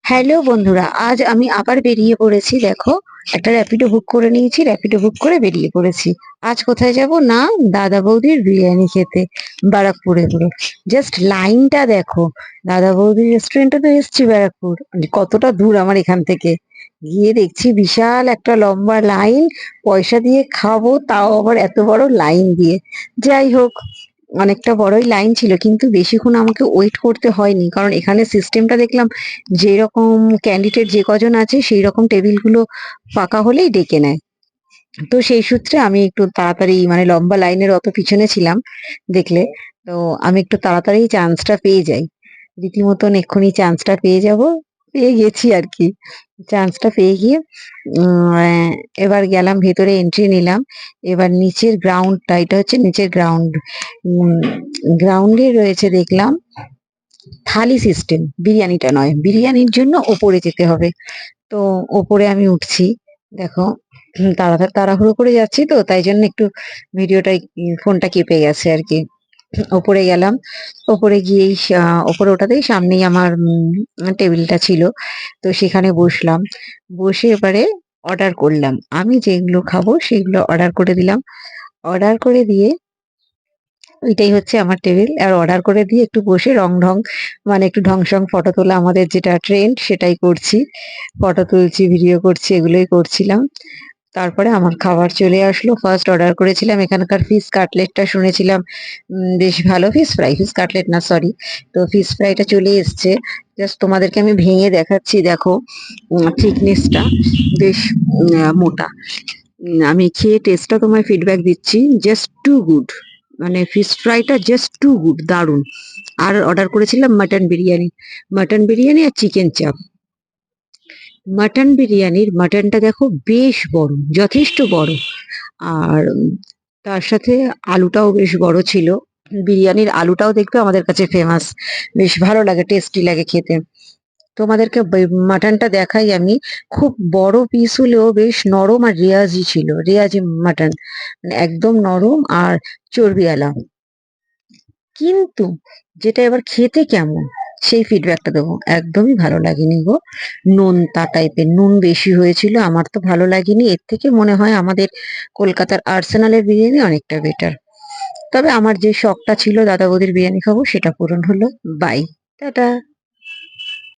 Hello বন্ধুরা, আজ আমি আবার বেরিয়ে পড়েছি। দেখো, একটা র্যাপিডো বুক করে নিয়েছি, র্যাপিডো বুক করে বেরিয়ে পড়েছি। আজ কোথায় যাব না, দাদা বৌদির বিরিয়ানি খেতে, ব্যারাকপুরে পুরো। জাস্ট লাইনটা দেখো। দাদা বৌদির রেস্টুরেন্টে তো এসছি ব্যারাকপুর, মানে কতটা দূর আমার এখান থেকে। গিয়ে দেখছি বিশাল একটা লম্বা লাইন। পয়সা দিয়ে খাবো, তাও আবার এত বড় লাইন দিয়ে। যাই হোক, অনেকটা বড়ই লাইন ছিল, কিন্তু বেশিক্ষণ আমাকে ওয়েট করতে হয়নি, কারণ এখানে সিস্টেমটা দেখলাম যেরকম ক্যান্ডিডেট যে কজন আছে সেই রকম টেবিলগুলো ফাঁকা হলেই ডেকে নেয়। তো সেই সূত্রে আমি একটু তাড়াতাড়ি, মানে লম্বা লাইনের অত পিছনে ছিলাম দেখলে, তো আমি একটু তাড়াতাড়ি চান্সটা পেয়ে যাই। রীতিমতন এক্ষুনি চান্সটা পেয়ে যাব, পেয়ে গেছি আর কি। চান্সটা পেয়ে গিয়ে এবার গেলাম ভেতরে, এন্ট্রি নিলাম। এবার নিচের গ্রাউন্ডটা, এটা হচ্ছে নিচের গ্রাউন্ড। গ্রাউন্ডে রয়েছে দেখলাম থালি সিস্টেম, বিরিয়ানিটা নয়, বিরিয়ানির জন্য ওপরে যেতে হবে। তো ওপরে আমি উঠছি। দেখো, তাড়াহুড়ো করে যাচ্ছি, তো তাই জন্য একটু ভিডিওটা, ফোনটা কেঁপে গেছে আর কি। ওপরে গেলাম। ওপরে গিয়েই ওপরে ওঠাতেই সামনেই আমার টেবিলটা ছিল। তো সেখানে বসলাম। বসে এবারে অর্ডার করলাম। আমি যেগুলো খাবো সেগুলো অর্ডার করে দিলাম। অর্ডার করে দিয়ে, ওইটাই হচ্ছে আমার টেবিল। আর অর্ডার করে দিয়ে একটু বসে রং ঢং, মানে একটু ঢং-সং ফটো তোলা, আমাদের যেটা ট্রেন্ড সেটাই করছি। ফটো তুলছি, ভিডিও করছি, এগুলোই করছিলাম। তারপরে আমার খাবার চলে আসলো। ফার্স্ট অর্ডার করেছিলাম এখানকার ফিশ কাটলেটটা, শুনেছিলাম বেশ ভালো। ফিশ ফ্রাই, ফিশ কাটলেট না, সরি। তো ফিশ ফ্রাইটা চলে এসছে। জাস্ট তোমাদেরকে আমি ভেঙে দেখাচ্ছি, দেখো থিকনেসটা বেশ মোটা। আমি খেয়ে টেস্টটা তোমায় ফিডব্যাক দিচ্ছি। জাস্ট টু গুড, মানে ফিশ ফ্রাইটা জাস্ট টু গুড, দারুণ। আর অর্ডার করেছিলাম মাটন বিরিয়ানি, মাটন বিরিয়ানি আর চিকেন চাপ। মাটন বিরিয়ানির মাটনটা দেখো বেশ বড়, যথেষ্ট বড়। আর তার সাথে আলুটাও বেশ বড় ছিল। বিরিয়ানির আলুটাও দেখবে আমাদের কাছে ফেমাস, বেশ ভালো লাগে, টেস্টি লাগে খেতে। তোমাদেরকে মাটনটা দেখাই আমি। খুব বড় পিস হলেও বেশ নরম আর রেয়াজি ছিল, রেয়াজি মাটন, মানে একদম নরম আর চর্বিওয়ালা। কিন্তু যেটা এবার খেতে কেমন, সেই ফিডব্যাকটা দেবো, একদমই ভালো লাগেনি গো। নোনতা টাইপের, নুন বেশি হয়েছিল, আমার তো ভালো লাগেনি। এর থেকে মনে হয় আমাদের কলকাতার আর্সেনালের বিরিয়ানি অনেকটা বেটার। তবে আমার যে শখটা ছিল দাদা বৌদির বিরিয়ানি খাবো, সেটা পূরণ হলো। Bye, tata.